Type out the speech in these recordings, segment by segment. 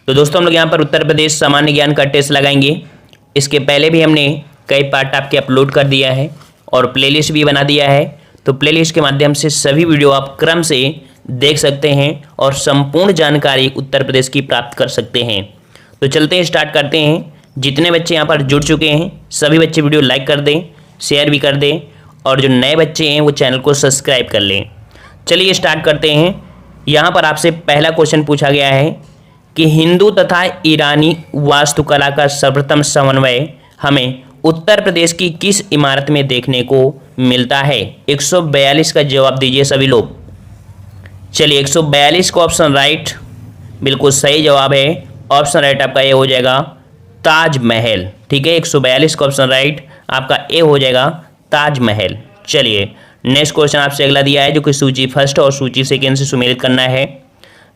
तो दोस्तों हम लोग यहाँ पर उत्तर प्रदेश सामान्य ज्ञान का टेस्ट लगाएंगे। इसके पहले भी हमने कई पार्ट आपके अपलोड कर दिया है और प्लेलिस्ट भी बना दिया है। तो प्लेलिस्ट के माध्यम से सभी वीडियो आप क्रम से देख सकते हैं और संपूर्ण जानकारी उत्तर प्रदेश की प्राप्त कर सकते हैं। तो चलते हैं, स्टार्ट करते हैं। जितने बच्चे यहाँ पर जुड़ चुके हैं सभी बच्चे वीडियो लाइक कर दें, शेयर भी कर दें और जो नए बच्चे हैं वो चैनल को सब्सक्राइब कर लें। चलिए स्टार्ट करते हैं। यहाँ पर आपसे पहला क्वेश्चन पूछा गया है कि हिंदू तथा ईरानी वास्तुकला का सर्वप्रथम समन्वय हमें उत्तर प्रदेश की किस इमारत में देखने को मिलता है? 142 का जवाब दीजिए सभी लोग। चलिए 142 का ऑप्शन राइट, बिल्कुल सही जवाब है। ऑप्शन राइट आपका ए हो जाएगा ताजमहल। ठीक है, 142 का ऑप्शन राइट आपका ए हो जाएगा ताजमहल। चलिए नेक्स्ट क्वेश्चन आपसे अगला दिया है जो कि सूची फर्स्ट और सूची सेकेंड से सुमेलित करना है।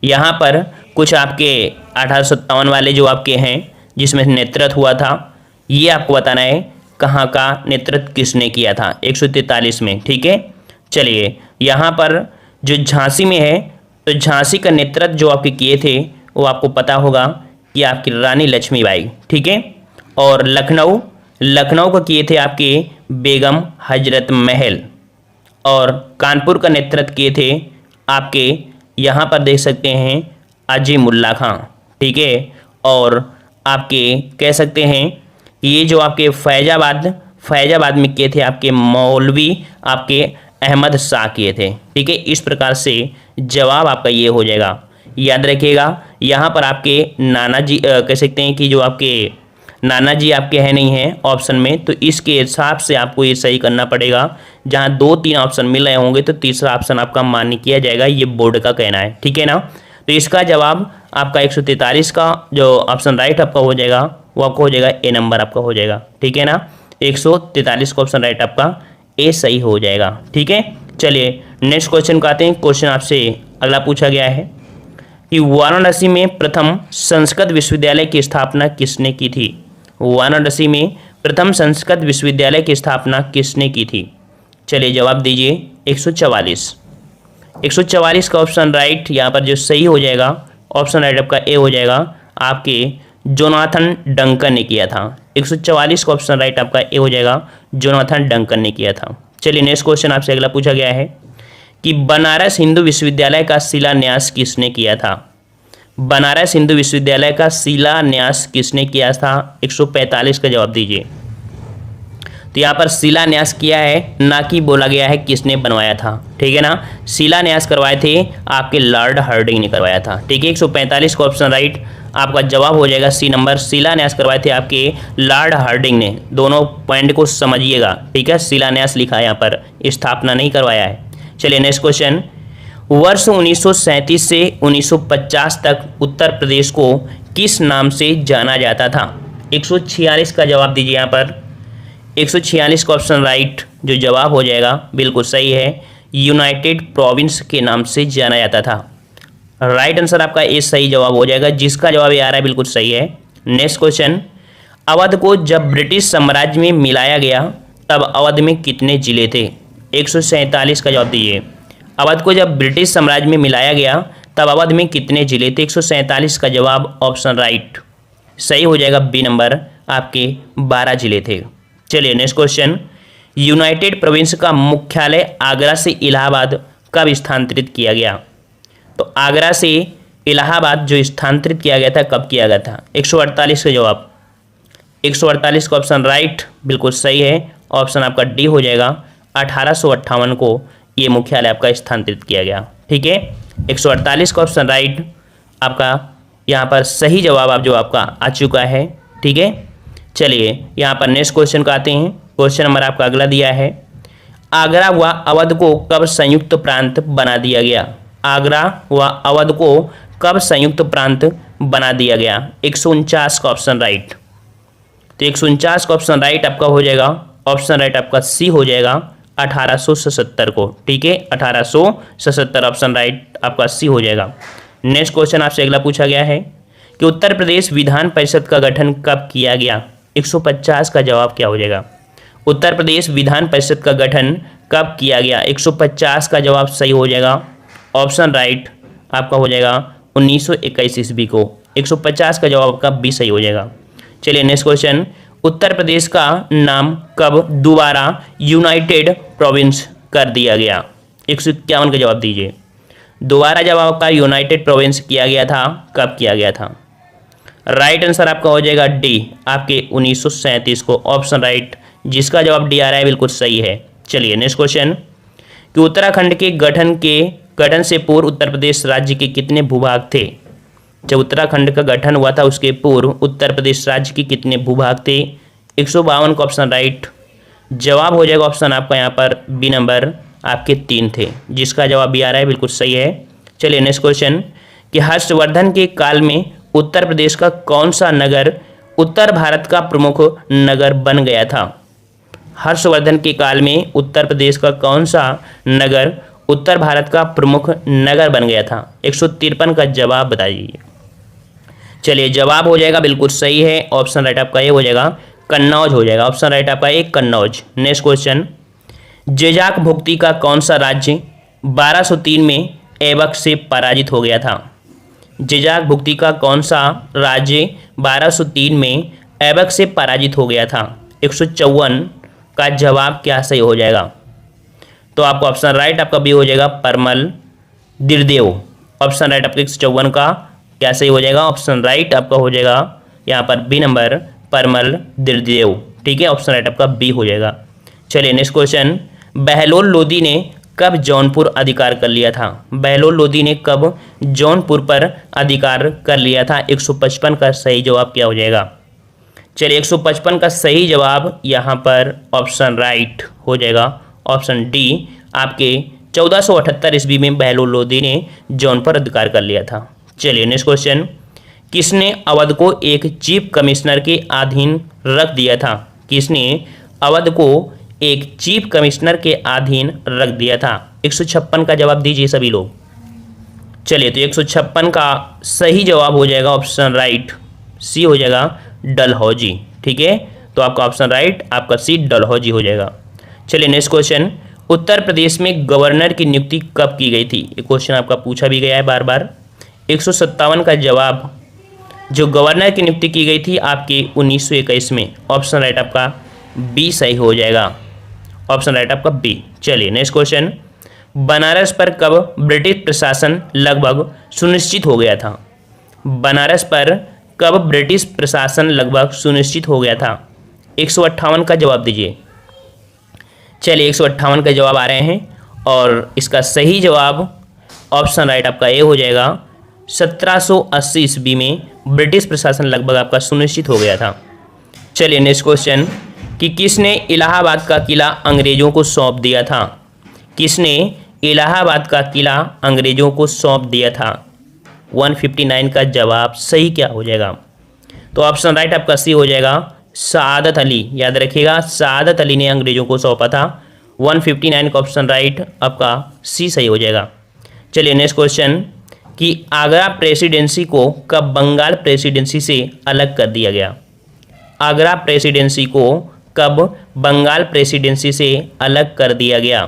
यहाँ पर कुछ आपके 1857 वाले जो आपके हैं जिसमें नेतृत्व हुआ था, ये आपको बताना है कहाँ का नेतृत्व किसने किया था 143 में। ठीक है, चलिए यहाँ पर जो झांसी में है तो झांसी का नेतृत्व जो आपके किए थे वो आपको पता होगा कि आपकी रानी लक्ष्मीबाई। ठीक है, और लखनऊ को किए थे आपके बेगम हजरत महल, और कानपुर का नेतृत्व किए थे आपके यहाँ पर देख सकते हैं अजीमुल्ला खां। ठीक है, और आपके कह सकते हैं ये जो आपके फैजाबाद में किए थे आपके मौलवी आपके अहमद शाह किए थे। ठीक है, इस प्रकार से जवाब आपका ये हो जाएगा। याद रखिएगा यहाँ पर आपके नाना जी कह सकते हैं कि जो आपके नाना जी आपके हैं नहीं हैं ऑप्शन में, तो इसके हिसाब से आपको ये सही करना पड़ेगा। जहाँ 2-3 ऑप्शन मिल रहे होंगे तो तीसरा ऑप्शन आपका मान्य किया जाएगा, ये बोर्ड का कहना है। ठीक है ना, तो इसका जवाब आपका 143 का जो ऑप्शन राइट आपका हो जाएगा वो आपको हो जाएगा ए नंबर आपका हो जाएगा। ठीक है ना, 143 का ऑप्शन राइट आपका ए सही हो जाएगा। ठीक है, चलिए नेक्स्ट क्वेश्चन को आते हैं। क्वेश्चन आपसे अगला पूछा गया है कि वाराणसी में प्रथम संस्कृत विश्वविद्यालय की स्थापना किसने की थी? वाराणसी में प्रथम संस्कृत विश्वविद्यालय की स्थापना किसने की थी? चलिए जवाब दीजिए 144 का ऑप्शन राइट यहाँ पर जो सही हो जाएगा ऑप्शन राइट आपका ए हो जाएगा, आपके जोनाथन डंकन ने किया था। 144 का ऑप्शन राइट आपका ए हो जाएगा, जोनाथन डंकन ने किया था। चलिए नेक्स्ट क्वेश्चन आपसे अगला पूछा गया है कि बनारस हिंदू विश्वविद्यालय का शिलान्यास किसने किया था? बनारस हिंदू विश्वविद्यालय का शिलान्यास किसने किया था? 145 का जवाब दीजिए। तो यहाँ पर शिलान्यास किया है, ना कि बोला गया है किसने बनवाया था। ठीक है ना, शिलान्यास करवाए थे आपके लॉर्ड हार्डिंग ने करवाया था। ठीक है, 145 का ऑप्शन राइट आपका जवाब हो जाएगा सी नंबर। शिलान्यास करवाए थे आपके लॉर्ड हार्डिंग ने। दोनों पॉइंट को समझिएगा। ठीक है, शिलान्यास लिखा है यहाँ पर, स्थापना नहीं करवाया है। चलिए नेक्स्ट क्वेश्चन, वर्ष 1937 से 1950 तक उत्तर प्रदेश को किस नाम से जाना जाता था? 146 का जवाब दीजिए यहाँ पर। 146 का ऑप्शन राइट जो जवाब हो जाएगा बिल्कुल सही है, यूनाइटेड प्रोविंस के नाम से जाना जाता था। राइट आंसर आपका ए सही जवाब हो जाएगा, जिसका जवाब ये आ रहा है बिल्कुल सही है। नेक्स्ट क्वेश्चन, अवध को जब ब्रिटिश साम्राज्य में मिलाया गया तब अवध में कितने जिले थे? 147 का जवाब दीजिए। अवध को जब ब्रिटिश साम्राज्य में मिलाया गया तब अवध में कितने जिले थे? 147 का जवाब ऑप्शन राइट सही हो जाएगा, बी नंबर आपके 12 जिले थे। चलिए नेक्स्ट क्वेश्चन, यूनाइटेड प्रोविंस का मुख्यालय आगरा से इलाहाबाद कब स्थानांतरित किया गया? तो आगरा से इलाहाबाद जो स्थानांतरित किया गया था कब किया गया था? 148 का जवाब। 148 का ऑप्शन राइट बिल्कुल सही है, ऑप्शन आपका डी हो जाएगा। 1858 को ये मुख्यालय आपका स्थानांतरित किया गया। ठीक है, 148 का ऑप्शन राइट आपका यहाँ पर सही जवाब आप जो आपका आ चुका है। ठीक है, चलिए यहाँ पर नेक्स्ट क्वेश्चन को आते हैं। क्वेश्चन नंबर आपका अगला दिया है, आगरा व अवध को कब संयुक्त प्रांत बना दिया गया? आगरा व अवध को कब संयुक्त प्रांत बना दिया गया? 149 का ऑप्शन राइट। तो 149 का ऑप्शन राइट आपका हो जाएगा, ऑप्शन राइट आपका सी हो जाएगा 1877 को। ठीक है, 1877 ऑप्शन राइट आपका सी हो जाएगा। नेक्स्ट क्वेश्चन आपसे अगला पूछा गया है कि उत्तर प्रदेश विधान परिषद का गठन कब किया गया? 150 का जवाब क्या हो जाएगा? उत्तर प्रदेश विधान परिषद का गठन कब किया गया? 150 का जवाब सही हो जाएगा, ऑप्शन राइट आपका हो जाएगा 1921 ईस्वी को। 150 का जवाब आपका बी सही हो जाएगा। चलिए नेक्स्ट क्वेश्चन, उत्तर प्रदेश का नाम कब दोबारा यूनाइटेड प्रोविंस कर दिया गया? 151 का जवाब दीजिए। दोबारा जब आपका यूनाइटेड प्रोविंस किया गया था, कब किया गया था? राइट आंसर आपका हो जाएगा डी, आपके 1937 को, ऑप्शन राइट, जिसका जवाब डी आ रहा है बिल्कुल सही है। चलिए नेक्स्ट क्वेश्चन, कि उत्तराखंड के गठन से पूर्व उत्तर प्रदेश राज्य के कितने भूभाग थे? जब उत्तराखंड का गठन हुआ था उसके पूर्व उत्तर प्रदेश राज्य के कितने भूभाग थे? 152 का ऑप्शन राइट, जवाब हो जाएगा ऑप्शन आपका यहाँ पर बी नंबर, आपके 3 थे, जिसका जवाब भी आ रहा है बिल्कुल सही है। चलिए नेक्स्ट क्वेश्चन, कि हर्षवर्धन के काल में उत्तर प्रदेश का कौन सा नगर उत्तर भारत का प्रमुख नगर बन गया था? हर्षवर्धन के काल में उत्तर प्रदेश का कौन सा नगर उत्तर भारत का प्रमुख नगर बन गया था? 153 का जवाब बताइए। चलिए जवाब हो जाएगा बिल्कुल सही है, ऑप्शन राइट आपका ये हो जाएगा कन्नौज हो जाएगा, ऑप्शन राइट आपका एक कन्नौज। नेक्स्ट क्वेश्चन, जेजाक भुक्ति का कौन सा राज्य 1203 में ऐबक से पराजित हो गया था? जेजाक भुक्ति का कौन सा राज्य 1203 में ऐबक से पराजित हो गया था? 154 का जवाब क्या सही हो जाएगा? तो आपको ऑप्शन राइट आपका बी हो जाएगा परमल दिरदेव, ऑप्शन राइट आपका 154 का क्या सही हो जाएगा? ऑप्शन राइट आपका हो जाएगा यहाँ पर बी नंबर परमल दिरदेव, ठीक है, ऑप्शन राइट आपका बी हो जाएगा। चलिए नेक्स्ट क्वेश्चन, बहलोल लोदी ने कब जौनपुर अधिकार कर लिया था? बहलोल लोदी ने कब जौनपुर पर अधिकार कर लिया था? 155 का सही जवाब क्या हो जाएगा? चलिए 155 का सही जवाब यहाँ पर ऑप्शन राइट हो जाएगा, ऑप्शन डी, आपके 1478 ईस्वी में बहलोल लोदी ने जौनपुर पर अधिकार कर लिया था। चलिए नेक्स्ट क्वेश्चन, किसने अवध को एक चीफ कमिश्नर के अधीन रख दिया था? किसने अवध को एक चीफ कमिश्नर के अधीन रख दिया था? 156 का जवाब दीजिए सभी लोग। चलिए तो 156 का सही जवाब हो जाएगा ऑप्शन राइट, सी हो जाएगा डलहौजी, ठीक है, तो आपका ऑप्शन राइट आपका सी डलहौजी हो जाएगा। चलिए नेक्स्ट क्वेश्चन, उत्तर प्रदेश में गवर्नर की नियुक्ति कब की गई थी? ये क्वेश्चन आपका पूछा भी गया है बार बार। 157 का जवाब, जो गवर्नर की नियुक्ति की गई थी आपके 1921 में, ऑप्शन राइट आपका बी सही हो जाएगा, ऑप्शन राइट आपका बी। चलिए नेक्स्ट क्वेश्चन, बनारस पर कब ब्रिटिश प्रशासन लगभग सुनिश्चित हो गया था? बनारस पर कब ब्रिटिश प्रशासन लगभग सुनिश्चित हो गया था? 158 का जवाब दीजिए। चलिए 158 का जवाब आ रहे हैं और इसका सही जवाब ऑप्शन राइट आपका ए हो जाएगा, 1780 ईस्वी में ब्रिटिश प्रशासन लगभग आपका सुनिश्चित हो गया था। चलिए नेक्स्ट क्वेश्चन, कि किसने इलाहाबाद का किला अंग्रेजों को सौंप दिया था? किसने इलाहाबाद का किला अंग्रेजों को सौंप दिया था? 159 का जवाब सही क्या हो जाएगा? तो ऑप्शन राइट आपका सी हो जाएगा सआदत अली, याद रखिएगा सआदत अली ने अंग्रेजों को सौंपा था। 159 का ऑप्शन राइट आपका सी सही हो जाएगा। चलिए नेक्स्ट क्वेश्चन, कि आगरा प्रेसिडेंसी को कब बंगाल प्रेसिडेंसी से अलग कर दिया गया? आगरा प्रेसिडेंसी को कब बंगाल प्रेसिडेंसी से अलग कर दिया गया?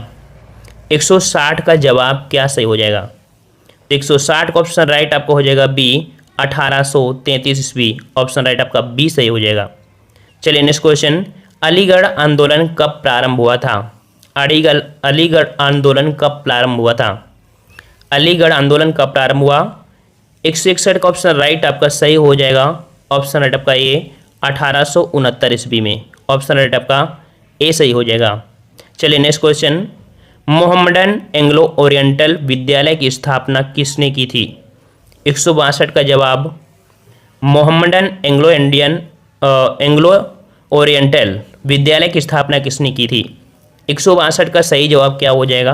160 का जवाब क्या सही हो जाएगा? तो 160 का ऑप्शन राइट आपको हो जाएगा बी, 1833 ईस्वी, ऑप्शन राइट आपका बी सही हो जाएगा। चलिए नेक्स्ट क्वेश्चन, अलीगढ़ आंदोलन कब प्रारंभ हुआ था? अलीगढ़ आंदोलन कब प्रारंभ हुआ था? अलीगढ़ आंदोलन कब प्रारंभ हुआ? 161 का ऑप्शन राइट आपका सही हो जाएगा, ऑप्शन राइट आपका ए, 1869 ईस्वी में, ऑप्शन राइट आपका ए सही हो जाएगा। चलिए next question, Mohammedan Anglo oriental विद्यालय की स्थापना किसने की थी? 162 का जवाब, मोहम्मडन एंग्लो ओरिएंटल विद्यालय की स्थापना किसने की थी? 162 का सही जवाब क्या हो जाएगा?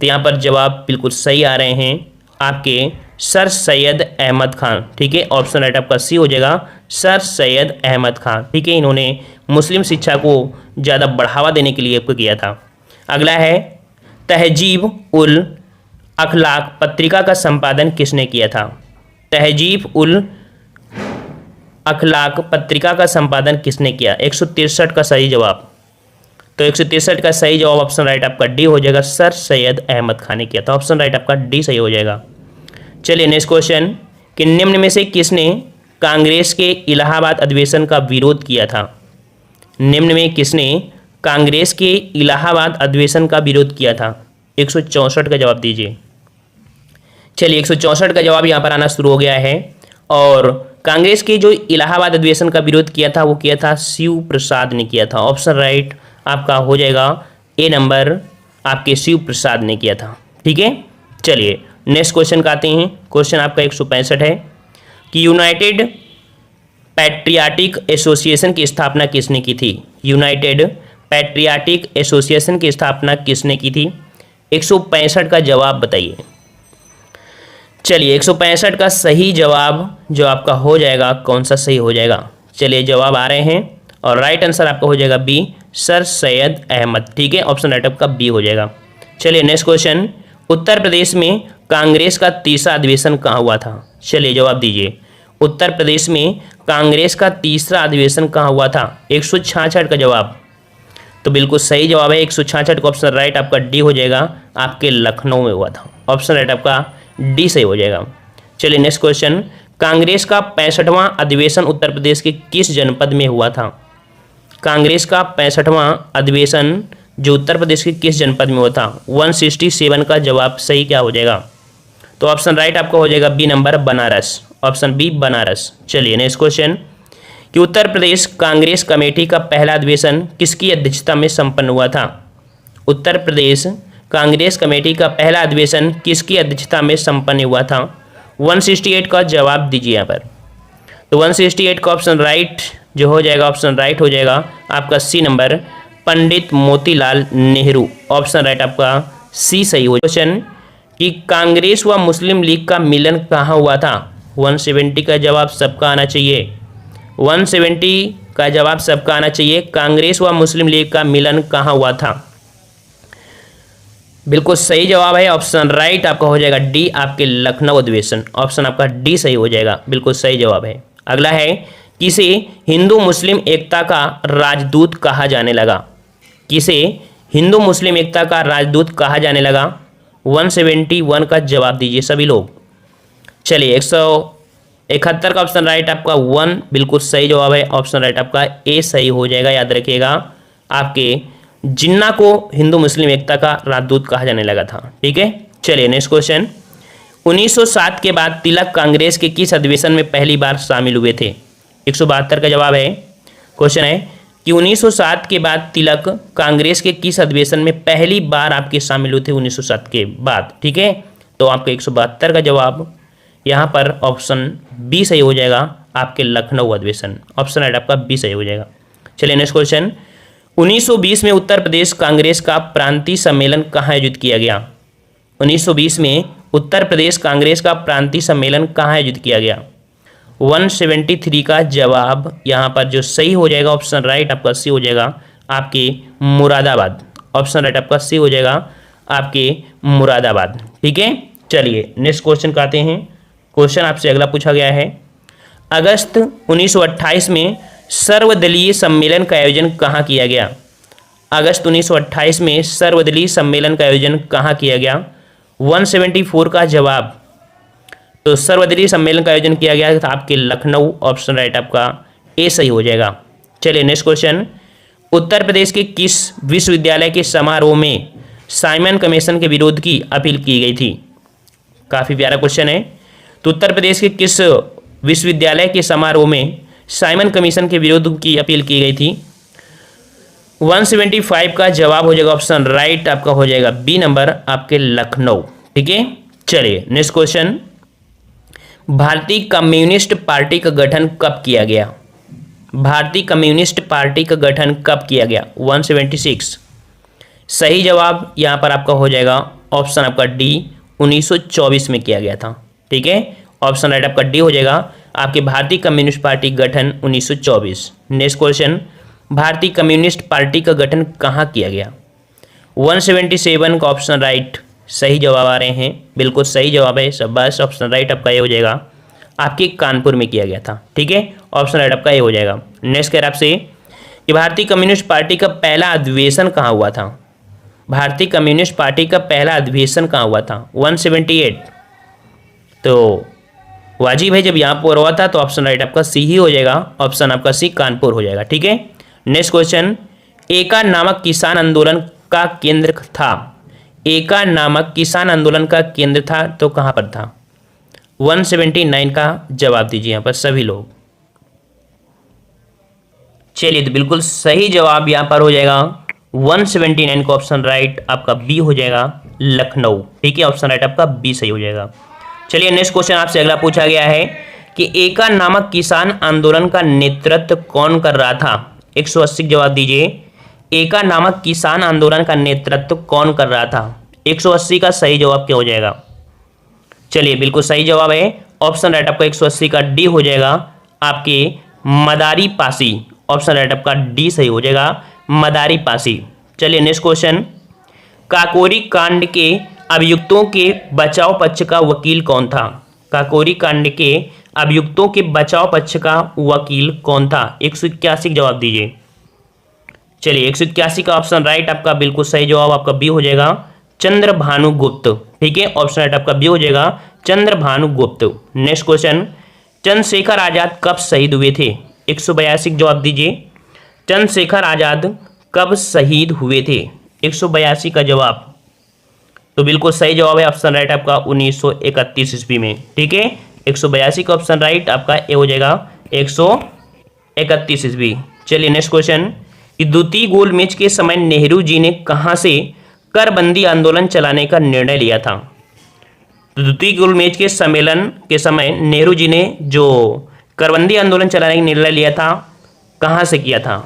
तो यहाँ पर जवाब बिल्कुल सही आ रहे हैं आपके सर सैयद अहमद खान, ठीक है, ऑप्शन राइट आपका सी हो जाएगा सर सैयद अहमद खान, ठीक है, इन्होंने मुस्लिम शिक्षा को ज़्यादा बढ़ावा देने के लिए किया था। अगला है, तहजीब उल अखलाक पत्रिका का संपादन किसने किया था? तहजीब उल अखलाक पत्रिका का संपादन किसने किया? 163 का सही जवाब, तो 163 का सही जवाब ऑप्शन राइट आपका डी हो जाएगा, सर सैयद अहमद खान ने किया था, ऑप्शन राइट आपका डी सही हो जाएगा। चलिए नेक्स्ट क्वेश्चन, कि निम्न में से किसने कांग्रेस के इलाहाबाद अधिवेशन का विरोध किया था? निम्न में किसने कांग्रेस के इलाहाबाद अधिवेशन का विरोध किया था? 164 का जवाब दीजिए। चलिए 164 का जवाब यहाँ पर आना शुरू हो गया है। और कांग्रेस के जो इलाहाबाद अधिवेशन का विरोध किया था वो किया था शिव प्रसाद ने किया था। ऑप्शन राइट आपका हो जाएगा ए नंबर, आपके शिव प्रसाद ने किया था। ठीक है, चलिए नेक्स्ट क्वेश्चन का आते हैं। क्वेश्चन आपका 165 है कि यूनाइटेड पैट्रियाटिक एसोसिएशन की स्थापना किसने की थी? यूनाइटेड पैट्रियाटिक एसोसिएशन की स्थापना किसने की थी? 165 का जवाब बताइए। चलिए 165 का सही जवाब जो आपका हो जाएगा, कौन सा सही हो जाएगा? चलिए जवाब आ रहे हैं और राइट आंसर आपका हो जाएगा बी, सर सैयद अहमद। ठीक है, ऑप्शन राइट आपका बी हो जाएगा। चलिए नेक्स्ट क्वेश्चन, उत्तर प्रदेश में कांग्रेस का तीसरा अधिवेशन कहाँ हुआ था? चलिए जवाब दीजिए। उत्तर प्रदेश में कांग्रेस का तीसरा अधिवेशन कहाँ हुआ था? 166 का जवाब तो बिल्कुल सही जवाब है 166 का ऑप्शन राइट आपका डी हो जाएगा, आपके लखनऊ में हुआ था। ऑप्शन राइट आपका डी सही हो जाएगा। चलिए नेक्स्ट क्वेश्चन, कांग्रेस का 65वां अधिवेशन उत्तर प्रदेश के किस जनपद में हुआ था? कांग्रेस का 65वां अधिवेशन जो उत्तर प्रदेश के किस जनपद में हुआ था? 167 का जवाब सही क्या हो जाएगा? तो ऑप्शन राइट आपका हो जाएगा B number, Banaras. Option B Banaras. चलिए नेक्स्ट क्वेश्चन कि उत्तर प्रदेश कांग्रेस कमेटी का पहला अधिवेशन किसकी अध्यक्षता में संपन्न हुआ था? उत्तर प्रदेश कांग्रेस कमेटी का पहला अधिवेशन किसकी अध्यक्षता में संपन्न हुआ था? 168 का जवाब दीजिए यहाँ पर। तो 168 का ऑप्शन राइट जो हो जाएगा, ऑप्शन राइट हो जाएगा आपका सी नंबर, पंडित मोतीलाल नेहरू। ऑप्शन राइट आपका सी सही हो। क्वेश्चन कि कांग्रेस व मुस्लिम लीग का मिलन कहाँ हुआ था? 170 का जवाब सबका आना चाहिए। 170 का जवाब सबका आना चाहिए। कांग्रेस व मुस्लिम लीग का मिलन कहाँ हुआ था? बिल्कुल सही जवाब है, ऑप्शन राइट आपका हो जाएगा डी, आपके लखनऊ अधिवेशन। ऑप्शन आपका डी सही हो जाएगा, बिल्कुल सही जवाब है। अगला है, किसे हिंदू मुस्लिम एकता का राजदूत कहा जाने लगा? किसे हिंदू मुस्लिम एकता का राजदूत कहा जाने लगा? 171 का जवाब दीजिए सभी लोग। चलिए 171 का ऑप्शन राइट आपका 1 बिल्कुल सही जवाब है। ऑप्शन राइट आपका ए सही हो जाएगा। याद रखिएगा, आपके जिन्ना को हिंदू मुस्लिम एकता का राजदूत कहा जाने लगा था। ठीक है, चलिए नेक्स्ट क्वेश्चन, 1907 के बाद तिलक कांग्रेस के किस अधिवेशन में पहली बार शामिल हुए थे? 172 का जवाब है। क्वेश्चन है कि 1907 के बाद तिलक कांग्रेस के किस अधिवेशन में पहली बार आपके शामिल हुए थे? 1907 के बाद। ठीक है, तो आपका 172 का जवाब यहाँ पर ऑप्शन बी सही हो जाएगा, आपके लखनऊ अधिवेशन। ऑप्शन राइट आपका बी सही हो जाएगा। चलिए नेक्स्ट क्वेश्चन, 1920 में उत्तर प्रदेश कांग्रेस का प्रांतीय सम्मेलन कहाँ आयोजित किया गया? 1920 में उत्तर प्रदेश कांग्रेस का प्रांतीय सम्मेलन कहाँ आयोजित किया गया? 173 का जवाब यहाँ पर जो सही हो जाएगा, ऑप्शन राइट आपका सी हो जाएगा, आपके मुरादाबाद। ऑप्शन राइट आपका सी हो जाएगा, आपके मुरादाबाद। ठीक है, चलिए नेक्स्ट क्वेश्चन का आते हैं। क्वेश्चन आपसे अगला पूछा गया है, अगस्त 1928 में सर्वदलीय सम्मेलन का आयोजन कहाँ किया गया? अगस्त 1928 में सर्वदलीय सम्मेलन का आयोजन कहाँ किया गया? 174 का जवाब, तो सर्वदलीय सम्मेलन का आयोजन किया गया था आपके लखनऊ। ऑप्शन राइट आपका ए सही हो जाएगा। चलिए नेक्स्ट क्वेश्चन, उत्तर प्रदेश के किस विश्वविद्यालय के समारोह में साइमन कमीशन के विरोध की अपील की गई थी? काफ़ी प्यारा क्वेश्चन है। तो उत्तर प्रदेश के किस विश्वविद्यालय के समारोह में साइमन कमीशन के विरोध की अपील की गई थी? 175 का जवाब हो जाएगा, ऑप्शन राइट आपका हो जाएगा बी नंबर, आपके लखनऊ। ठीक है, चलिए नेक्स्ट क्वेश्चन, भारतीय कम्युनिस्ट पार्टी का गठन कब किया गया? भारतीय कम्युनिस्ट पार्टी का गठन कब किया गया? 176। सही जवाब यहाँ पर आपका हो जाएगा, ऑप्शन आपका डी, 1924 में किया गया था। ठीक है, ऑप्शन राइट आपका डी हो जाएगा, आपके भारतीय कम्युनिस्ट पार्टी गठन 1924। नेक्स्ट क्वेश्चन, भारतीय कम्युनिस्ट पार्टी का गठन कहाँ किया गया? 177 का ऑप्शन राइट सही जवाब आ रहे हैं, बिल्कुल सही जवाब है, शाबाश। ऑप्शन राइट आपका ये हो जाएगा, आपके कानपुर में किया गया था। ठीक है, ऑप्शन राइट आपका ये हो जाएगा। नेक्स्ट कह रहा आपसे कि भारतीय कम्युनिस्ट पार्टी का पहला अधिवेशन कहाँ हुआ था? भारतीय कम्युनिस्ट पार्टी का पहला अधिवेशन कहाँ हुआ था? 178। तो वाजिब है जब यहाँ पर हुआ था, तो ऑप्शन राइट आपका सी ही हो जाएगा, ऑप्शन आपका सी कानपुर हो जाएगा। ठीक है, नेक्स्ट क्वेश्चन, एका नामक किसान आंदोलन का केंद्र था। एका नामक किसान आंदोलन का केंद्र था तो कहाँ पर था? 179 का जवाब दीजिए यहाँ पर सभी लोग। चलिए, तो बिल्कुल सही जवाब यहाँ पर हो जाएगा 179 का ऑप्शन राइट आपका बी हो जाएगा, लखनऊ। ठीक है, ऑप्शन राइट आपका बी सही हो जाएगा। चलिए, नेक्स्ट क्वेश्चन आपसे अगला पूछा गया है कि एका नामक किसान आंदोलन का नेतृत्व कौन कर रहा था? 180 जवाब दीजिए। एका नामक किसान आंदोलन का नेतृत्व कौन कर रहा था? 180 का सही जवाब क्या हो जाएगा? चलिए, बिल्कुल सही जवाब है ऑप्शन राइट आपका 180 का डी हो जाएगा, आपके मदारी पासी। ऑप्शन राइट आपका डी सही हो जाएगा, मदारी पासी। चलिए, नेक्स्ट क्वेश्चन, काकोरी कांड के अभियुक्तों के बचाव पक्ष का वकील कौन था? काकोरी कांड के अभियुक्तों के बचाव पक्ष का वकील कौन था? 181 जवाब दीजिए। चलिए, 181 का ऑप्शन राइट आपका बिल्कुल सही जवाब आपका बी हो जाएगा, चंद्रभानु गुप्त। ठीक है, ऑप्शन राइट आपका बी हो जाएगा, चंद्रभानु गुप्त। नेक्स्ट क्वेश्चन, चंद्रशेखर आजाद कब शहीद हुए थे? 182 जवाब दीजिए। चंद्रशेखर आजाद कब शहीद हुए थे? 182 का जवाब तो बिल्कुल सही जवाब है ऑप्शन राइट आपका 1931 ईस्वी में। ठीक है, 182 का ऑप्शन राइट आपका ए हो जाएगा, 131 ईस्वी। चलिए, नेक्स्ट क्वेश्चन, कि द्वितीय गोलमेज के समय नेहरू जी ने कहां से करबंदी आंदोलन चलाने का निर्णय लिया था? द्वितीय गोलमेज के सम्मेलन के समय नेहरू जी ने जो करबंदी आंदोलन चलाने का निर्णय लिया था, कहां से किया था?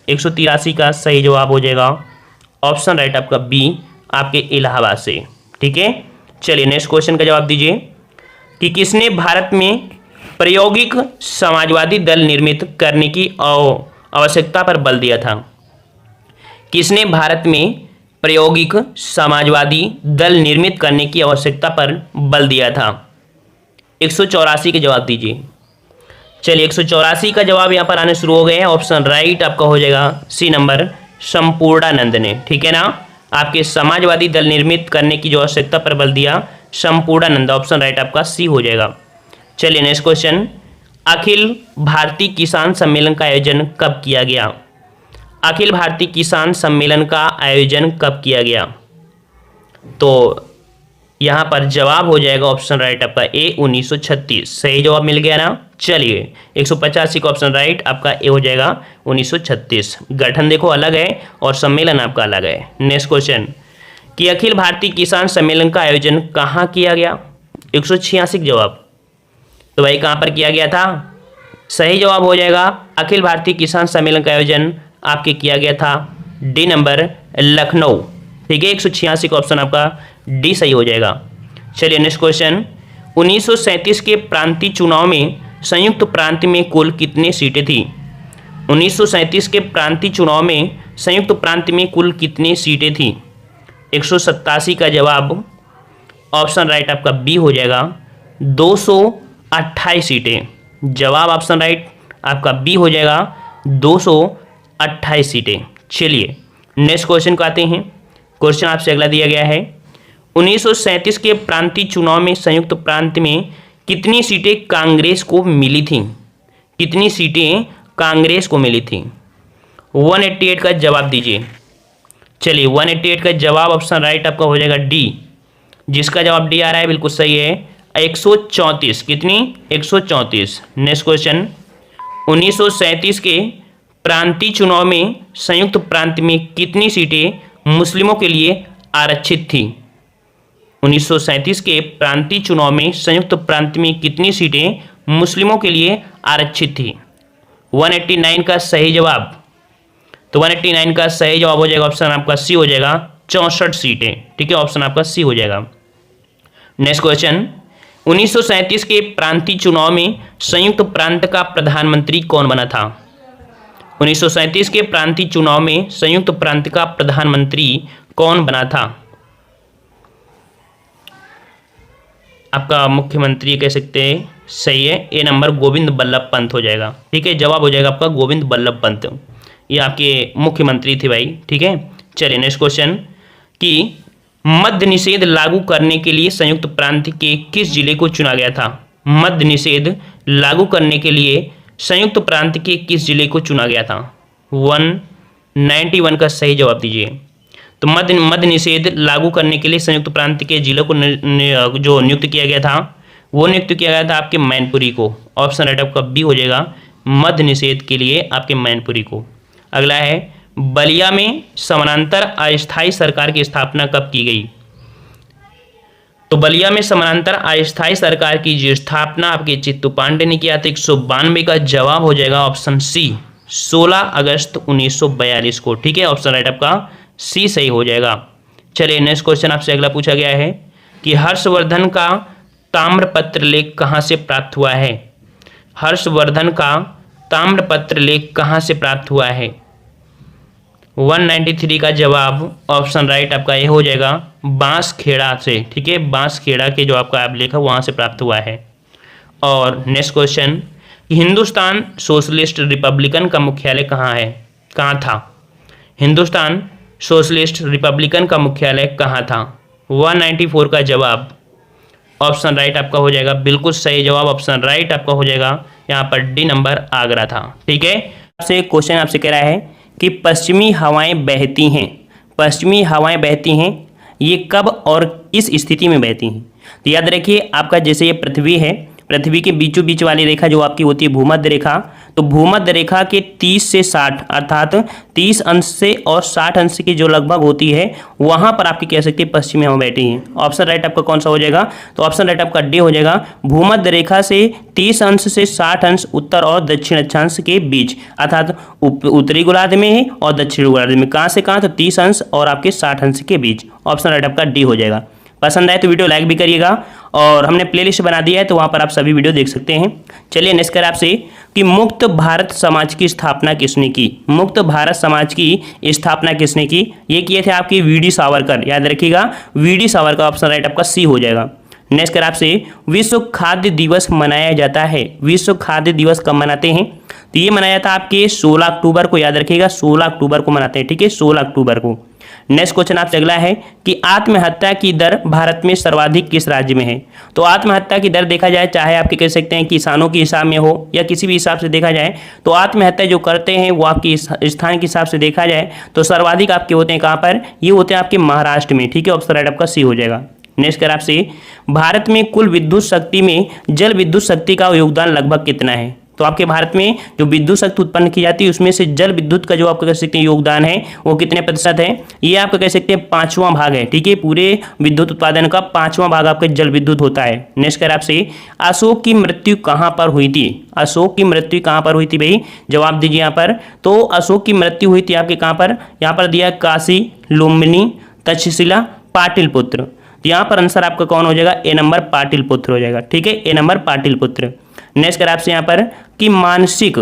183 का सही जवाब हो जाएगा, ऑप्शन राइट आपका बी, आपके इलाहाबाद से। ठीक है, चलिए नेक्स्ट क्वेश्चन का जवाब दीजिए कि किसने भारत में प्रायोगिक समाजवादी दल निर्मित करने की आवश्यकता पर बल दिया था? किसने भारत में प्रायोगिक समाजवादी दल निर्मित करने की आवश्यकता पर बल दिया था? 184 के जवाब दीजिए। चलिए, 184 का जवाब यहाँ पर आने शुरू हो गए हैं, ऑप्शन राइट आपका हो जाएगा सी नंबर, संपूर्णानंद ने। ठीक है ना, आपके समाजवादी दल निर्मित करने की जो आवश्यकता पर बल दिया, संपूर्णानंद। ऑप्शन राइट आपका सी हो जाएगा। चलिए, नेक्स्ट क्वेश्चन, अखिल भारतीय किसान सम्मेलन का आयोजन कब किया गया? अखिल भारतीय किसान सम्मेलन का आयोजन कब किया गया? तो यहाँ पर जवाब हो जाएगा ऑप्शन राइट आपका ए, 1936। सही जवाब मिल गया ना। चलिए, 185 का ऑप्शन राइट आपका ए हो जाएगा, 1936। गठन देखो अलग है और सम्मेलन आपका अलग है। नेक्स्ट क्वेश्चन, कि अखिल भारतीय किसान सम्मेलन का आयोजन कहाँ किया गया? 186 जवाब तो भाई कहाँ पर किया गया था? सही जवाब हो जाएगा, अखिल भारतीय किसान सम्मेलन का आयोजन आपके किया गया था डी नंबर, लखनऊ। ठीक है, 186 का ऑप्शन आपका डी सही हो जाएगा। चलिए, नेक्स्ट क्वेश्चन, 1937 के प्रांतीय चुनाव में संयुक्त प्रांत में कुल कितनी सीटें थी? 1937 के प्रांतीय चुनाव में संयुक्त प्रांत में कुल कितनी सीटें थी? 187 का जवाब ऑप्शन राइट आपका बी हो जाएगा, 228 सीटें। जवाब ऑप्शन राइट आपका बी हो जाएगा, 228 सीटें। चलिए, नेक्स्ट क्वेश्चन को आते हैं। क्वेश्चन आपसे अगला दिया गया है, 1937 के प्रांतीय चुनाव में संयुक्त प्रांत में कितनी सीटें कांग्रेस को मिली थी? कितनी सीटें कांग्रेस को मिली थी? 188 का जवाब दीजिए। चलिए, 188 का जवाब ऑप्शन राइट आपका हो जाएगा डी, जिसका जवाब डी आ रहा है बिल्कुल सही है, 134। कितनी? 134। नेक्स्ट क्वेश्चन, 1937 के प्रांतीय चुनाव में संयुक्त प्रांत में कितनी सीटें मुस्लिमों के लिए आरक्षित थी? 1937 के प्रांतीय चुनाव में संयुक्त प्रांत में कितनी सीटें मुस्लिमों के लिए आरक्षित थी? 189 का सही जवाब तो 189 का सही जवाब हो जाएगा ऑप्शन आपका सी हो जाएगा, 64 सीटें। ठीक है, ऑप्शन आपका सी हो जाएगा। नेक्स्ट क्वेश्चन, 1937 के प्रांतीय चुनाव में संयुक्त प्रांत का प्रधानमंत्री कौन बना था? 1937 के प्रांतीय चुनाव में संयुक्त प्रांत का प्रधानमंत्री कौन बना था? आपका मुख्यमंत्री कह सकते हैं, सही है, ए नंबर, गोविंद बल्लभ पंत हो जाएगा। ठीक है, जवाब हो जाएगा आपका गोविंद बल्लभ पंत, ये आपके मुख्यमंत्री थे भाई। ठीक है, चलिए नेक्स्ट क्वेश्चन, कि मद्य निषेध लागू करने के लिए संयुक्त प्रांत के किस जिले को चुना गया था? मद्य निषेध लागू करने के लिए संयुक्त प्रांत के किस जिले को चुना गया था? 191 का सही जवाब दीजिए। तो मद्य निषेध लागू करने के लिए संयुक्त प्रांत के जिलों को जो नियुक्त किया गया था, वो नियुक्त किया गया था आपके मैनपुरी को। ऑप्शन राइट आपका बी हो जाएगा, मद्य निषेध के लिए आपके मैनपुरी को। अगला है, बलिया में समानांतर अस्थायी सरकार की स्थापना कब की गई? तो बलिया में समानांतर अस्थायी सरकार की जो स्थापना आपके चित्तू पांडे ने किया था 192 का जवाब हो जाएगा ऑप्शन सी, 16 अगस्त 1942 को। ठीक है, ऑप्शन राइट आपका सी सही हो जाएगा। चलिए नेक्स्ट क्वेश्चन आपसे अगला पूछा गया है कि हर्षवर्धन का ताम्रपत्र लेख कहाँ से प्राप्त हुआ है? हर्षवर्धन का ताम्रपत्र लेख कहाँ से प्राप्त हुआ है? 193 का जवाब ऑप्शन राइट आपका ये हो जाएगा, बांसखेड़ा से। ठीक है, बांसखेड़ा के जो आपका अभिलेख है वहाँ से प्राप्त हुआ है। और next question, Hindustan socialist Republican का मुख्यालय कहाँ था? हिंदुस्तान सोशलिस्ट रिपब्लिकन का मुख्यालय कहाँ था? 194 का जवाब ऑप्शन राइट आपका हो जाएगा, बिल्कुल सही जवाब ऑप्शन राइट आपका हो जाएगा यहाँ पर डी नंबर, आगरा था। ठीक है, आपसे क्वेश्चन आपसे कह रहा है कि पश्चिमी हवाएं बहती हैं, पश्चिमी हवाएं बहती हैं, ये कब और किस स्थिति में बहती हैं? तो याद रखिए, आपका जैसे ये पृथ्वी है, पृथ्वी के बीचों बीच वाली रेखा जो आपकी होती है भूमध्य रेखा, तो भूमध्य रेखा के 30 से 60 अर्थात 30 अंश से और 60 अंश की जो लगभग होती है, वहां पर आपकी कह सकते हैं पश्चिमी हवा बैठी है। ऑप्शन राइट आपका कौन सा हो जाएगा? तो ऑप्शन राइट आपका डी हो जाएगा, भूमध्य रेखा से 30 अंश से 60 अंश उत्तर और दक्षिण अक्षांश के बीच, अर्थात उत्तरी गोलार्ध में है और दक्षिणी गोलार्ध में। कहाँ से कहाँ? तो 30 अंश और आपके 60 अंश के बीच। ऑप्शन राइट आपका डी हो जाएगा। पसंद आए तो वीडियो लाइक भी करिएगा, और हमने प्लेलिस्ट बना दिया है तो वहाँ पर आप सभी वीडियो देख सकते हैं। चलिए नेक्स्ट कर आपसे कि मुक्त भारत समाज की स्थापना किसने की? मुक्त भारत समाज की स्थापना किसने की? ये किए थे आपके वी.डी. सावरकर, याद रखिएगा वी.डी. सावरकर। ऑप्शन राइट आपका सी हो जाएगा। नेक्स्ट कर आपसे, विश्व खाद्य दिवस मनाया जाता है, विश्व खाद्य दिवस कब मनाते हैं? तो ये मनाया था आपके 16 अक्टूबर को, याद रखिएगा 16 अक्टूबर को मनाते हैं। ठीक है, 16 अक्टूबर को। नेक्स्ट क्वेश्चन आपसे अगला है कि आत्महत्या की दर भारत में सर्वाधिक किस राज्य में है? तो आत्महत्या की दर देखा जाए, चाहे आपके कह सकते हैं किसानों के हिसाब में हो या किसी भी हिसाब से देखा जाए, तो आत्महत्या जो करते हैं वो आपके स्थान के हिसाब से देखा जाए तो सर्वाधिक आपके होते हैं कहाँ पर? ये होते हैं आपके महाराष्ट्र में। ठीक है, ऑप्शन राइट आपका सी हो जाएगा। नेक्स्ट कर आपसे, भारत में कुल विद्युत शक्ति में जल विद्युत शक्ति का योगदान लगभग कितना है? तो आपके भारत में जो विद्युत शक्ति उत्पन्न की जाती है उसमें से जल विद्युत का जो आपका कह सकते हैं योगदान है वो कितने प्रतिशत है? ये आपका कह सकते हैं 5वां भाग है। ठीक है, पूरे विद्युत उत्पादन का 5वां भाग आपका जल विद्युत होता है। नेक्स्ट कर आपसे, अशोक की मृत्यु कहाँ पर हुई थी? अशोक की मृत्यु कहाँ पर हुई थी भाई? जवाब दीजिए यहाँ पर। तो अशोक की मृत्यु हुई थी आपके कहाँ पर? यहाँ पर दिया काशी, लुम्बिनी, तक्षशिला, पाटलिपुत्र। तो यहाँ पर आंसर आपका कौन हो जाएगा? ए नंबर पाटलिपुत्र हो जाएगा। ठीक है, ए नंबर पाटलिपुत्र। नेक्स्ट कर आपसे यहाँ पर कि मानसिक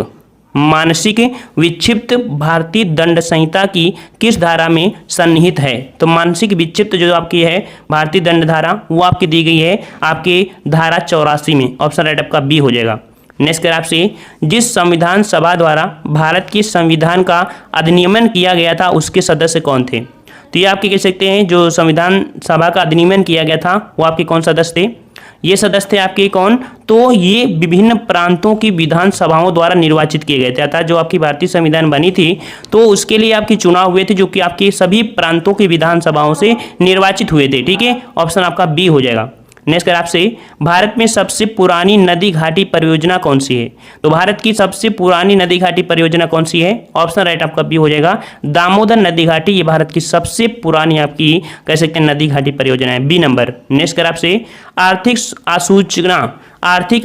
विक्षिप्त भारतीय दंड संहिता की किस धारा में सन्निहित है? तो मानसिक विक्षिप्त जो आपकी है भारतीय दंड धारा वो आपकी दी गई है आपके धारा 84 में। ऑप्शन राइट आपका बी हो जाएगा। नेक्स्ट कर आपसे, जिस संविधान सभा द्वारा भारत के संविधान का अधिनियमन किया गया था उसके सदस्य कौन थे? तो ये आपके कह सकते हैं जो संविधान सभा का अधिनियमन किया गया था वो आपके कौन सदस्य थे? ये सदस्य थे आपके कौन? तो ये विभिन्न प्रांतों की विधानसभाओं द्वारा निर्वाचित किए गए थे, अर्थात जो आपकी भारतीय संविधान बनी थी तो उसके लिए आपके चुनाव हुए थे जो कि आपके सभी प्रांतों की विधानसभाओं से निर्वाचित हुए थे। ठीक है, ऑप्शन आपका बी हो जाएगा। नेक्स्ट कर आपसे, भारत में सबसे पुरानी नदी घाटी परियोजना कौन सी है? तो भारत की सबसे पुरानी नदी घाटी परियोजना कौन सी है? ऑप्शन राइट आपका बी हो जाएगा, दामोदर नदी घाटी। ये भारत की सबसे पुरानी आपकी कह सकते हैं नदी घाटी परियोजना है, बी नंबर। नेक्स्ट कर आपसे, आर्थिक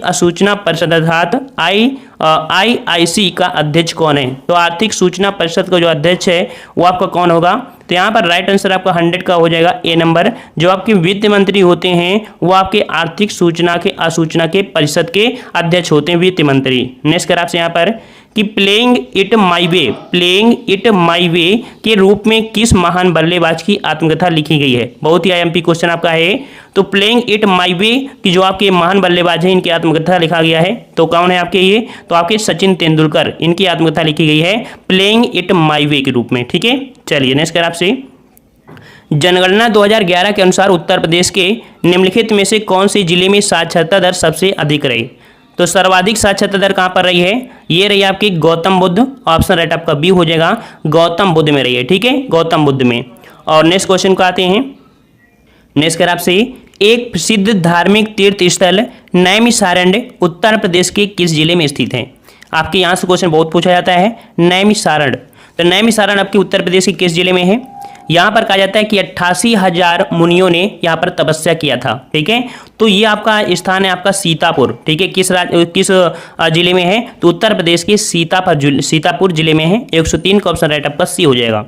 असूचना परिषद अर्थात IIC का अध्यक्ष कौन है? तो आर्थिक सूचना परिषद का जो अध्यक्ष है वो आपका कौन होगा? तो यहाँ पर राइट आंसर आपका 100 का हो जाएगा, ए नंबर। जो आपके वित्त मंत्री होते हैं वो आपके आर्थिक सूचना के असूचना के परिषद के अध्यक्ष होते हैं, वित्त मंत्री। नेक्स्ट कर आपसे यहाँ पर कि प्लेइंग इट माई वे के रूप में किस महान बल्लेबाज की आत्मकथा लिखी गई है? बहुत ही IMP क्वेश्चन आपका है। तो प्लेइंग इट माई वे की जो आपके महान बल्लेबाज हैं इनकी आत्मकथा लिखा गया है, तो कौन है आपके ये? तो आपके सचिन तेंदुलकर, इनकी आत्मकथा लिखी गई है प्लेइंग इट माई वे के रूप में। ठीक है, चलिए नेक्स्ट कर आपसे, जनगणना 2011 के अनुसार उत्तर प्रदेश के निम्नलिखित में से कौन से जिले में साक्षरता दर सबसे अधिक रही? तो सर्वाधिक साक्षरता दर कहाँ पर रही है? ये रही आपकी गौतम बुद्ध। ऑप्शन राइट आपका बी हो जाएगा, गौतम बुद्ध में रही है। ठीक है, गौतम बुद्ध में। और नेक्स्ट क्वेश्चन को आते हैं। नेक्स्ट कर आपसे, एक प्रसिद्ध धार्मिक तीर्थ स्थल नैमिषारण्य उत्तर प्रदेश के किस जिले में स्थित है? आपके यहाँ से क्वेश्चन बहुत पूछा जाता है। नैमिषारण्य, तो नैमिषारण्य आपके उत्तर प्रदेश के किस जिले में है? यहाँ पर कहा जाता है कि 88,000 मुनियों ने यहाँ पर तपस्या किया था। ठीक है, तो ये आपका स्थान है आपका सीतापुर। ठीक है, किस जिले में है? तो उत्तर प्रदेश के सीतापुर जिले में है। 103 का ऑप्शन राइट आपका सी हो जाएगा।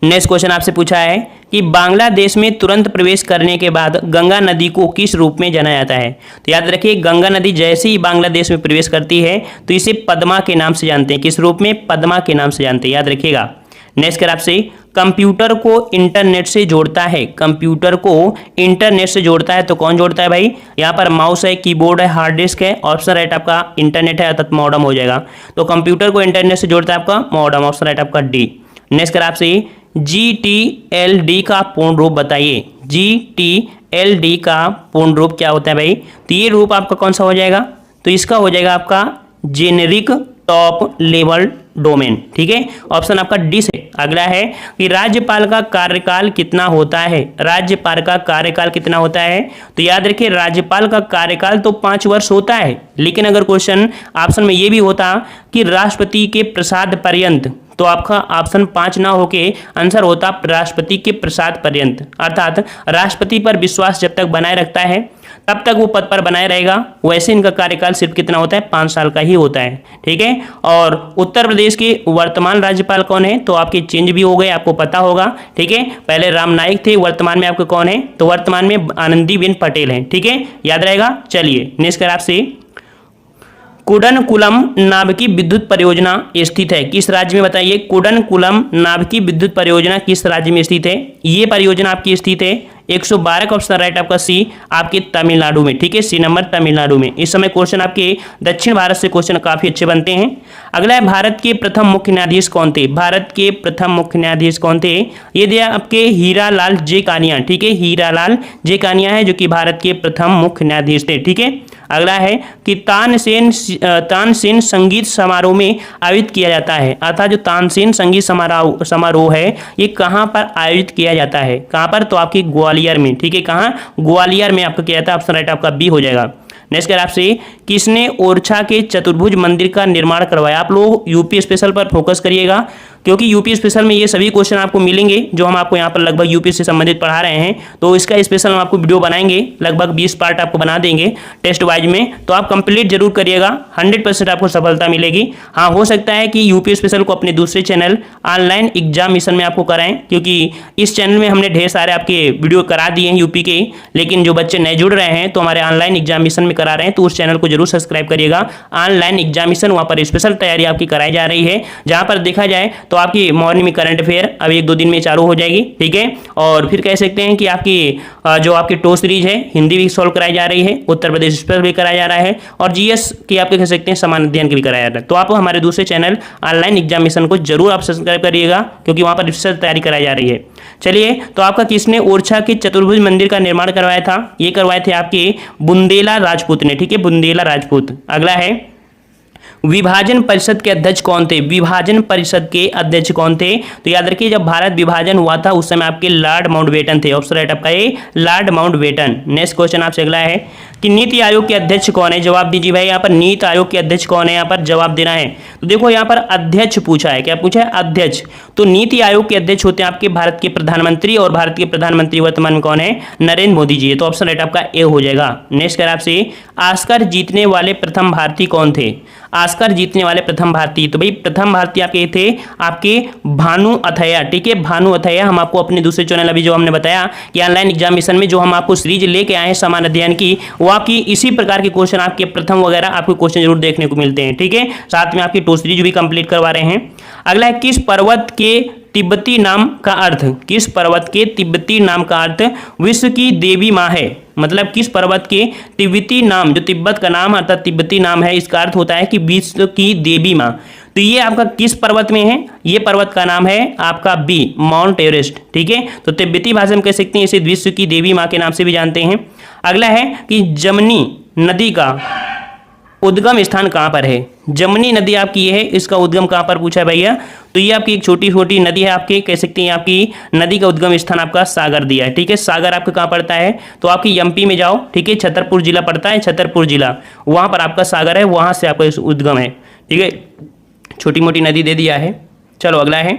नेक्स्ट क्वेश्चन आपसे पूछा है कि बांग्लादेश में तुरंत प्रवेश करने के बाद गंगा नदी को किस रूप में जाना जाता है? तो याद रखिए, गंगा नदी जैसे ही बांग्लादेश में प्रवेश करती है तो इसे पद्मा के नाम से जानते हैं। किस रूप में? पद्मा के नाम से जानते हैं, याद रखिएगा। नेक्स्ट कर आपसे, कंप्यूटर को इंटरनेट से जोड़ता है। कंप्यूटर को इंटरनेट से जोड़ता है तो कौन जोड़ता है भाई? यहाँ पर माउस है, कीबोर्ड है, हार्ड डिस्क है। ऑप्शन राइट आपका इंटरनेट है अर्थात मॉडेम हो जाएगा। तो कंप्यूटर को इंटरनेट से जोड़ता है आपका मॉडेम। ऑप्शन राइट आपका डी। नेक्स्ट कर आपसे, GTLD का पूर्ण रूप बताइए। GTLD का पूर्ण रूप क्या होता है भाई? तो ये रूप आपका कौन सा हो जाएगा? तो इसका हो जाएगा आपका जेनेरिक टॉप लेवल डोमेन। ठीक है, ऑप्शन आपका डी से। अगला है कि राज्यपाल का कार्यकाल कितना होता है? राज्यपाल का कार्यकाल कितना होता है? तो याद रखिए, राज्यपाल का कार्यकाल तो 5 वर्ष होता है, लेकिन अगर क्वेश्चन ऑप्शन में ये भी होता कि राष्ट्रपति के प्रसाद पर्यंत, तो आपका ऑप्शन 5 ना होके आंसर होता राष्ट्रपति के प्रसाद पर्यंत। अर्थात राष्ट्रपति पर विश्वास जब तक बनाए रखता है तब तक वो पद पर बनाए रहेगा। वैसे इनका कार्यकाल सिर्फ कितना होता है? 5 साल का ही होता है। ठीक है, और उत्तर प्रदेश के वर्तमान राज्यपाल कौन है? तो आपके चेंज भी हो गए, आपको पता होगा। ठीक है, पहले राम नाईक थे, वर्तमान में आपके कौन है? तो वर्तमान में आनंदीबेन पटेल हैं। ठीक है, याद रहेगा। चलिए नेक्स्ट कर आपसे, कुडनकुलम नाभिकीय विद्युत परियोजना स्थित है किस राज्य में? बताइए, कुडनकुलम नाभिकीय विद्युत परियोजना किस राज्य में स्थित है? ये परियोजना आपकी स्थित है 112 का ऑप्शन राइट आपका सी, आपके तमिलनाडु में। ठीक है, सी नंबर तमिलनाडु में। इस समय क्वेश्चन आपके दक्षिण भारत से क्वेश्चन काफी अच्छे बनते हैं। अगला है, भारत के प्रथम मुख्य न्यायाधीश कौन थे? भारत के प्रथम मुख्य न्यायाधीश कौन थे? ये दिया आपके हीरा लाल जे कानिया। ठीक है, हीरा लाल जे कानिया है जो कि भारत के प्रथम मुख्य न्यायाधीश थे। ठीक है, अगला है कि तानसेन संगीत समारोह में आयोजित किया जाता है। अर्थात जो तानसेन संगीत समारोह है ये कहाँ पर आयोजित किया जाता है? कहाँ पर? तो आपकी ग्वालियर में। ठीक है, कहाँ? ग्वालियर में आपका किया जाता है। ऑप्शन राइट आपका बी हो जाएगा। नेक्स्ट कर आपसे, किसने ओरछा के चतुर्भुज मंदिर का निर्माण करवाया? आप लोग यूपी स्पेशल पर फोकस करिएगा, क्योंकि यूपी स्पेशल में ये सभी क्वेश्चन आपको मिलेंगे जो हम आपको यहाँ पर लगभग यूपी से संबंधित पढ़ा रहे हैं। तो इसका स्पेशल हम आपको वीडियो बनाएंगे, लगभग 20 पार्ट आपको बना देंगे टेस्ट वाइज में। तो आप कंप्लीट जरूर करिएगा, 100% आपको सफलता मिलेगी। हाँ, हो सकता है कि यूपी स्पेशल को अपने दूसरे चैनल ऑनलाइन एग्जाम मिशन में आपको कराएं, क्योंकि इस चैनल में हमने ढेर सारे आपके वीडियो करा दिए हैं यूपी के, लेकिन जो बच्चे नए जुड़ रहे हैं तो हमारे ऑनलाइन एग्जाम मिशन में करा रहे हैं, तो उस चैनल को जरूर सब्सक्राइब करिएगा। ऑनलाइन एग्जाम मिशन, वहाँ पर स्पेशल तैयारी आपकी कराई जा रही है, जहाँ पर देखा जाए तो आपकी मॉर्निंग में करंट अफेयर अब 1-2 दिन में चालू हो जाएगी। ठीक है, और फिर कह सकते हैं कि आपकी जो आपकी टो सीरीज है हिंदी भी सॉल्व कराई जा रही है, उत्तर प्रदेश स्पेशल भी कराया जा रहा है, और जीएस की आपके कह सकते हैं समान अध्ययन की भी कराया जा रहा है। तो आप हमारे दूसरे चैनल ऑनलाइन एग्जाम मिशन को जरूर आप सब्सक्राइब करिएगा, क्योंकि वहाँ पर विशेष तैयारी कराई जा रही है। चलिए, तो आपका किसने ओरछा के चतुर्भुज मंदिर का निर्माण करवाया था? ये करवाए थे आपके बुंदेला राजपूत ने। ठीक है, बुंदेला राजपूत। अगला है, विभाजन परिषद के अध्यक्ष कौन थे? विभाजन परिषद के अध्यक्ष कौन थे? तो याद रखिए, जब भारत विभाजन हुआ था उस समय आपके लॉर्ड माउंटबेटन थे। ऑप्शन राइट आपका ए, लॉर्ड माउंटबेटन। नेक्स्ट क्वेश्चन आपसे अगला है कि नीति आयोग के अध्यक्ष कौन है? जवाब दीजिए भाई, यहाँ पर नीति आयोग के अध्यक्ष कौन है? यहाँ पर जवाब देना है। तो देखो यहाँ पर अध्यक्ष पूछा है, क्या पूछा है? अध्यक्ष। तो नीति आयोग के अध्यक्ष होते हैं आपके भारत के प्रधानमंत्री, और भारत के प्रधानमंत्री वर्तमान में कौन है? नरेंद्र मोदी जी है। तो ऑप्शन राइट आपका ए हो जाएगा। नेक्स्ट कर आपसे, ऑस्कर जीतने वाले प्रथम भारतीय कौन थे? ऑस्कर जीतने वाले प्रथम भारतीय, तो भाई प्रथम भारतीय आपके थे आपके भानु अथैया। ठीक है, भानु अथैया। हम आपको अपने दूसरे चैनल अभी जो हमने बताया कि ऑनलाइन एग्जाम मिशन में जो हम आपको सीरीज लेके आए हैं समान अध्ययन की, वो आपकी इसी प्रकार के क्वेश्चन आपके प्रथम वगैरह आपको क्वेश्चन जरूर देखने को मिलते हैं। ठीक है, साथ में आपकी टो सीरीज भी कंप्लीट करवा रहे हैं। अगला है, किस पर्वत के तिब्बती नाम का अर्थ? किस पर्वत के तिब्बती नाम का अर्थ विश्व की देवी माँ है? मतलब किस पर्वत के तिब्बती नाम, जो तिब्बत का नाम अर्थात तिब्बती नाम है, इसका अर्थ होता है कि विश्व की देवी माँ। तो ये आपका किस पर्वत में है? ये पर्वत का नाम है आपका बी, माउंट एवरेस्ट। ठीक है, तो तिब्बती भाषा में कह सकते हैं इसे विश्व की देवी माँ के नाम से भी जानते हैं। अगला है कि जमनी नदी का उद्गम स्थान कहाँ पर है? जमनी नदी आपकी ये है, इसका उद्गम कहाँ पर पूछा है भैया? तो ये आपकी एक छोटी छोटी नदी है, आपके कह सकते हैं आपकी नदी का उद्गम स्थान आपका सागर दिया है। ठीक है, सागर आपका कहाँ पड़ता है? तो आपकी एमपी में जाओ, ठीक है, छतरपुर जिला पड़ता है, छतरपुर जिला, वहाँ पर आपका सागर है, वहाँ से आपका उद्गम है। ठीक है, छोटी मोटी नदी दे दिया है। चलो अगला है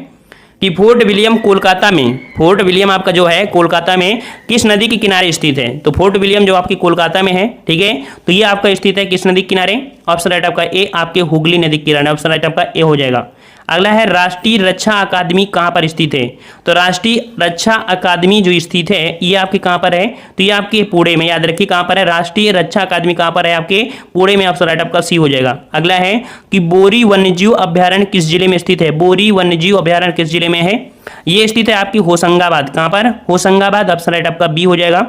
कि फोर्ट विलियम कोलकाता में, फोर्ट विलियम आपका जो है कोलकाता में किस नदी के किनारे स्थित है? तो फोर्ट विलियम जो आपकी कोलकाता में है, ठीक है, तो ये आपका स्थित है किस नदी के किनारे? ऑप्शन राइट आपका ए, आपके हुगली नदी के किनारे। ऑप्शन राइट आपका ए हो जाएगा। अगला है राष्ट्रीय रक्षा अकादमी कहाँ पर स्थित है? तो राष्ट्रीय रक्षा अकादमी जो स्थित है ये आपके कहाँ पर है? तो ये आपके पुणे में, याद रखिए कहाँ पर है? राष्ट्रीय रक्षा अकादमी कहाँ पर है? आपके पुणे में। ऑप्शन राइट आपका सी हो जाएगा। अगला है कि बोरी वन्यजीव अभ्यारण्य किस जिले में स्थित है? बोरी वन्यजीव अभ्यारण्य किस जिले में है? ये स्थित है आपकी होशंगाबाद। कहाँ पर? होशंगाबाद। ऑप्शन राइट आपका बी हो जाएगा।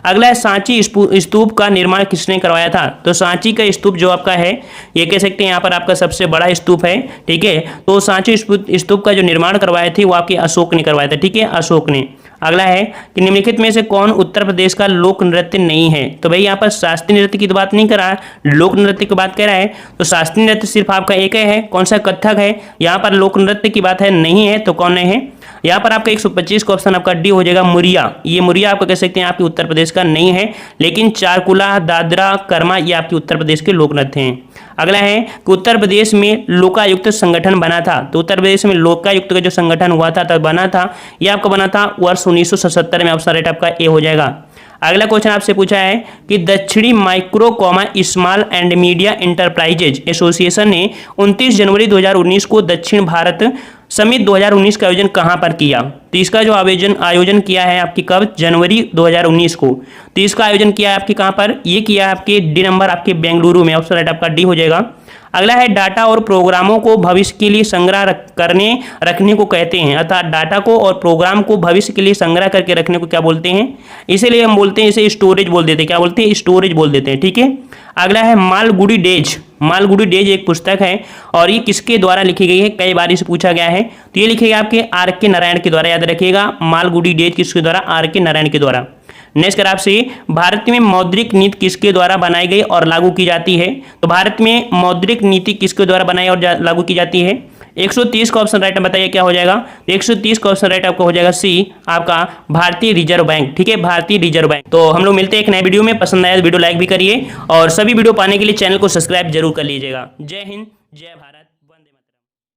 अगला है सांची स्तूप का निर्माण किसने करवाया था? तो सांची का स्तूप जो आपका है ये कह सकते हैं यहाँ पर आपका सबसे बड़ा स्तूप है। ठीक है, तो सांची स्तूप का जो निर्माण करवाए थे वो आपके अशोक ने करवाया था। ठीक है, अशोक ने। अगला है कि निम्नलिखित में से कौन उत्तर प्रदेश का लोक नृत्य नहीं है? तो भाई यहाँ पर शास्त्रीय नृत्य की तो बात नहीं कर रहा है, लोक नृत्य की बात कर रहा है। तो शास्त्रीय नृत्य सिर्फ आपका एक है, कौन सा? कथक है। यहाँ पर लोक नृत्य की बात है नहीं है, तो कौन है? यहाँ पर आपका 125 का ऑप्शन आपका डी हो जाएगा, मुरिया। ये मुरिया आपको कह सकते हैं आपके उत्तर प्रदेश का नहीं है, लेकिन चारकुला, दादरा, कर्मा ये आपके उत्तर प्रदेश के लोक नृत्य हैं। अगला है कि उत्तर प्रदेश में लोकायुक्त संगठन बना था। तो उत्तर प्रदेश में लोकायुक्त का जो संगठन हुआ था तब बना था, ये आपका बना था वर्ष 1977 में। ऑप्शन राइट आपका ए हो जाएगा। अगला क्वेश्चन आपसे पूछा है कि दक्षिणी micro small and media enterprises association ने 29 जनवरी 2019 को दक्षिण भारत समिट 2019 का आयोजन कहां पर किया? तो इसका जो आयोजन किया है आपकी कब? जनवरी 2019 को। तो इसका आयोजन किया है आपके कहां पर? ये किया है आपके डी नंबर आपके बेंगलुरु में। ऑप्शन राइट आपका डी हो जाएगा। अगला है डाटा और प्रोग्रामों को भविष्य के लिए संग्रह रखने को कहते हैं, अर्थात डाटा को और प्रोग्राम को भविष्य के लिए संग्रह करके रखने को क्या बोलते हैं? इसीलिए हम बोलते हैं इसे स्टोरेज बोल देते हैं। क्या बोलते हैं? स्टोरेज बोल देते हैं। ठीक है, अगला है मालगुडी डेज। मालगुडी डेज एक पुस्तक है और ये किसके द्वारा लिखी गई है? कई बार इसे पूछा गया है। तो ये लिखेगा आपके आर के नारायण के द्वारा, याद रखिएगा। मालगुडी डेज किसके द्वारा? आर के नारायण के द्वारा। नेक्स्ट कर आपसे, भारत में मौद्रिक नीति किसके द्वारा बनाई गई और लागू की जाती है? तो भारत में मौद्रिक नीति किसके द्वारा बनाई और लागू की जाती है? 130 का ऑप्शन राइट बताइए क्या हो जाएगा? 130 का ऑप्शन राइट आपका हो जाएगा सी, आपका भारतीय रिजर्व बैंक। ठीक है, भारतीय रिजर्व बैंक। तो हम लोग मिलते हैं एक नए वीडियो में। पसंद आया तो वीडियो लाइक भी करिए और सभी वीडियो पाने के लिए चैनल को सब्सक्राइब जरूर कर लीजिएगा। जय हिंद, जय भारत।